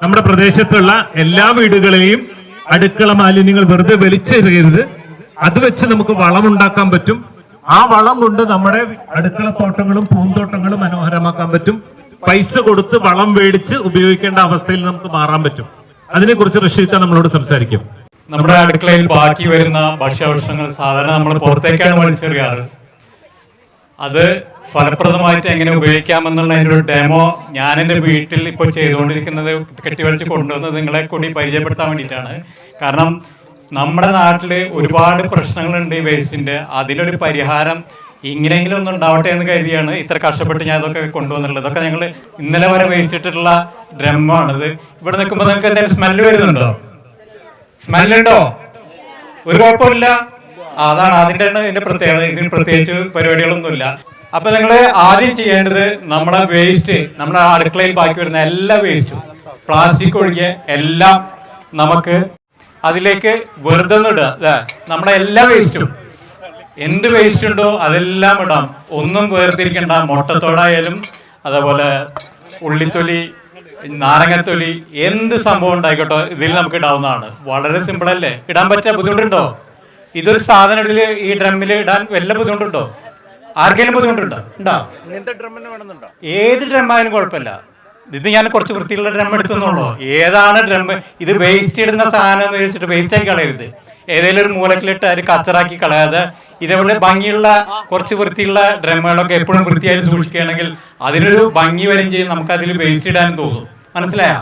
നമ്മുടെ പ്രദേശത്തുള്ള എല്ലാ വീടുകളെയും അടുക്കള മാലിന്യങ്ങൾ വെറുതെ വലിച്ചെറിയരുത്. അത് വെച്ച് നമുക്ക് വളം ഉണ്ടാക്കാൻ പറ്റും. ആ വളം കൊണ്ട് നമ്മുടെ അടുക്കളത്തോട്ടങ്ങളും പൂന്തോട്ടങ്ങളും മനോഹരമാക്കാൻ പറ്റും. പൈസ കൊടുത്ത് വളം മേടിച്ച് ഉപയോഗിക്കേണ്ട അവസ്ഥയിൽ നമുക്ക് മാറാൻ പറ്റും. അതിനെക്കുറിച്ച് റഷീദ് നമ്മളോട് സംസാരിക്കും. നമ്മുടെ അടുക്കളയിൽ ബാക്കി വരുന്ന ഭക്ഷ്യവസ്തുക്കൾ സാധാരണ നമ്മൾ പുറത്തേക്കാണ് വലിച്ചെറിയാറ്. അത് ഫലപ്രദമായിട്ട് എങ്ങനെ ഉപയോഗിക്കാമെന്നുള്ള ഒരു ഡെമോ ഞാൻ എൻ്റെ വീട്ടിൽ ഇപ്പോൾ ചെയ്തുകൊണ്ടിരിക്കുന്നത് കെട്ടിവലിച്ച് കൊണ്ടുവന്നത് നിങ്ങളെ കൂടി പരിചയപ്പെടുത്താൻ വേണ്ടിയിട്ടാണ്. കാരണം നമ്മുടെ നാട്ടിൽ ഒരുപാട് പ്രശ്നങ്ങളുണ്ട് ഈ വേസ്റ്റിൻ്റെ. അതിലൊരു പരിഹാരം ഇങ്ങനെയെങ്കിലും ഒന്നും ഉണ്ടാവട്ടെ എന്ന് കരുതിയാണ് ഇത്ര കഷ്ടപ്പെട്ട് ഞാൻ ഇതൊക്കെ കൊണ്ടുവന്നുള്ളത്. ഇതൊക്കെ ഞങ്ങൾ ഇന്നലെ വരെ വേസ്റ്റിട്ടുള്ള ഡ്രമ്മാണിത്. ഇവിടെ നിൽക്കുമ്പോൾ നിങ്ങൾക്ക് എന്തെങ്കിലും സ്മെല്ല് വരുന്നുണ്ടോ? സ്മെല്ലുണ്ടോ? ഒരു കുഴപ്പമില്ല. അതാണ് ഇതിന്റെ പ്രത്യേകത. ഇതിന് പ്രത്യേകിച്ച് പരിപാടികളൊന്നുമില്ല. അപ്പൊ നിങ്ങൾ ആദ്യം ചെയ്യേണ്ടത് നമ്മുടെ വേസ്റ്റ്, നമ്മുടെ അടുക്കളയിൽ ബാക്കി വരുന്ന എല്ലാ വേസ്റ്റും പ്ലാസ്റ്റിക് ഒഴികെ എല്ലാം നമുക്ക് അതിലേക്ക് വെറുതെ ഇടുക. നമ്മുടെ എല്ലാ വേസ്റ്റും എന്ത് വേസ്റ്റ് ഉണ്ടോ അതെല്ലാം ഇടാം. ഒന്നും വേർതിരിക്കണ്ട. മുട്ടത്തോടായാലും അതേപോലെ ഉള്ളിത്തൊലി, നാരങ്ങത്തൊലി, എന്ത് സംഭവം ഉണ്ടായിക്കോട്ടെ ഇതിൽ നമുക്ക് ഇടാവുന്നതാണ്. വളരെ സിമ്പിൾ അല്ലേ? ഇടാൻ പറ്റിയ ബുദ്ധിമുട്ടുണ്ടോ? ഇതൊരു സാധനം ഈ ഡ്രമ്മിൽ ഇടാൻ വല്ല ബുദ്ധിമുട്ടുണ്ടോ? ആർക്കെങ്കിലും ബുദ്ധിമുട്ടുണ്ടോ? ഏത് ഡ്രമ്മായാലും കുഴപ്പമില്ല. ഇത് ഞാൻ കുറച്ച് വൃത്തിയുള്ള ഡ്രം എടുത്തുന്നുള്ളൂ. ഏതാണ് ഡ്രം? ഇത് വേസ്റ്റ് ഇടുന്ന സാധനം എന്ന് വെച്ചിട്ട് വേസ്റ്റ് ആക്കി കളയരുത്. ഏതെങ്കിലും ഒരു മൂലക്കിലിട്ട് അത് കച്ചറാക്കി കളയാതെ ഇതേപോലെ ഭംഗിയുള്ള കുറച്ച് വൃത്തിയുള്ള ഡ്രമ്മുകളൊക്കെ എപ്പോഴും വൃത്തിയായി സൂക്ഷിക്കുകയാണെങ്കിൽ അതിനൊരു ഭംഗി വരും ചെയ്യും. നമുക്ക് അതിൽ വേസ്റ്റ് ഇടാനും തോന്നും. മനസ്സിലായോ?